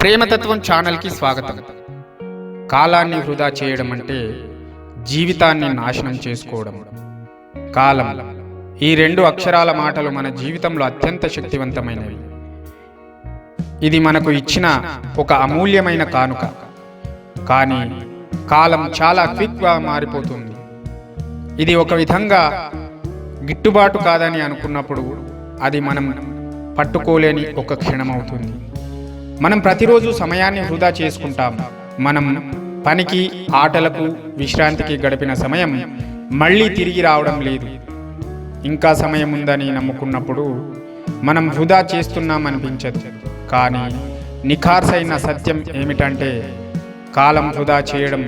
ప్రేమతత్వం ఛానల్కి స్వాగతం. కాలాన్ని వృధా చేయడం అంటే జీవితాన్ని నాశనం చేసుకోవడం. కాలం, ఈ రెండు అక్షరాల మాటలు మన జీవితంలో అత్యంత శక్తివంతమైనవి. ఇది మనకు ఇచ్చిన ఒక అమూల్యమైన కానుక. కానీ కాలం చాలా క్విక్గా మారిపోతుంది. ఇది ఒక విధంగా గిట్టుబాటు కాదని అనుకున్నప్పుడు అది మనం పట్టుకోలేని ఒక క్షణం అవుతుంది. మనం ప్రతిరోజు సమయాన్ని వృధా చేసుకుంటాం. మనం పనికి, ఆటలకు, విశ్రాంతికి గడిపిన సమయం మళ్ళీ తిరిగి రావడం లేదు. ఇంకా సమయం ఉందని నమ్ముకున్నప్పుడు మనం వృధా చేస్తున్నామనిపించదు. కానీ నిఖార్సైన సత్యం ఏమిటంటే, కాలం వృధా చేయడం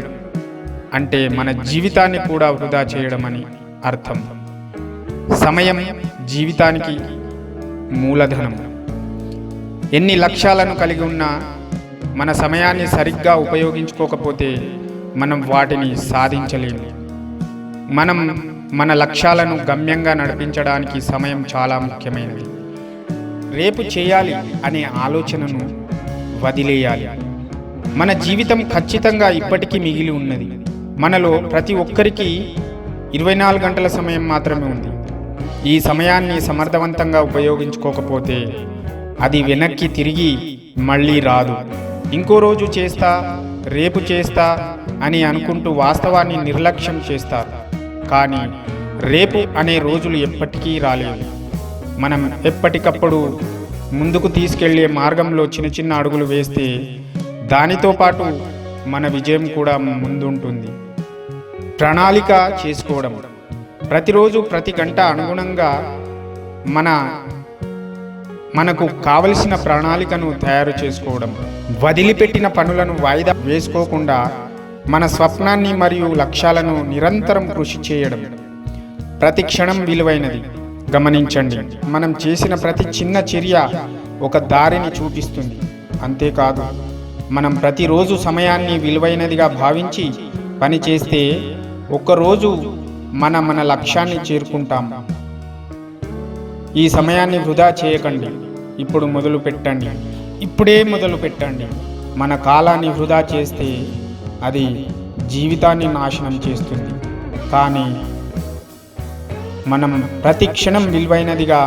అంటే మన జీవితాన్ని కూడా వృధా చేయడం అని అర్థం. సమయం జీవితానికి మూలధనం. ఎన్ని లక్ష్యాలను కలిగి ఉన్నా మన సమయాన్ని సరిగ్గా ఉపయోగించుకోకపోతే మనం వాటిని సాధించలేము. మనం మన లక్ష్యాలను గమ్యంగా నడిపించడానికి సమయం చాలా ముఖ్యమైనది. రేపు చేయాలి అనే ఆలోచనను వదిలేయాలి. మన జీవితం ఖచ్చితంగా ఇప్పటికీ మిగిలి ఉన్నది. మనలో ప్రతి ఒక్కరికి 24 గంటల సమయం మాత్రమే ఉంది. ఈ సమయాన్ని సమర్థవంతంగా ఉపయోగించుకోకపోతే అది వెనక్కి తిరిగి మళ్ళీ రాదు. ఇంకో రోజు చేస్తా, రేపు చేస్తా అని అనుకుంటూ వాస్తవాన్ని నిర్లక్ష్యం చేస్తారు. కానీ రేపు అనే రోజులు ఎప్పటికీ రాలేవు. మనం ఎప్పటికప్పుడు ముందుకు తీసుకెళ్లే మార్గంలో చిన్న చిన్న అడుగులు వేస్తే దానితో పాటు మన విజయం కూడా ముందుంటుంది. ప్రణాళిక చేసుకోవడం. ప్రతిరోజు ప్రతి గంట అనుగుణంగా మనకు కావలసిన ప్రణాళికను తయారు చేసుకోవడం. వదిలిపెట్టిన పనులను వాయిదా వేసుకోకుండా మన స్వప్నాన్ని మరియు లక్ష్యాలను నిరంతరం కృషి చేయడం. ప్రతి క్షణం విలువైనది. గమనించండి, మనం చేసిన ప్రతి చిన్న చర్య ఒక దారిని చూపిస్తుంది. అంతేకాదు, మనం ప్రతిరోజు సమయాన్ని విలువైనదిగా భావించి పని చేస్తే ఒక్కరోజు మన లక్ష్యాన్ని చేరుకుంటాం. ఈ సమయాన్ని వృధా చేయకండి. ఇప్పుడే మొదలు పెట్టండి. మన కాలాన్ని వృధా చేస్తే అది జీవితాన్ని నాశనం చేస్తుంది. కానీ మనం ప్రతి క్షణం విలువైనదిగా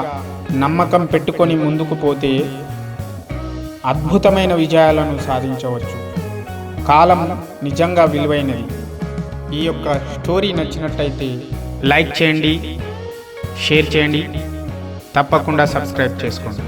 నమ్మకం పెట్టుకొని ముందుకు పోతే అద్భుతమైన విజయాలను సాధించవచ్చు. కాలం నిజంగా విలువైనది. ఈ యొక్క స్టోరీ నచ్చినట్టయితే లైక్ చేయండి, షేర్ చేయండి, తప్పకుండా సబ్స్క్రైబ్ చేసుకోండి.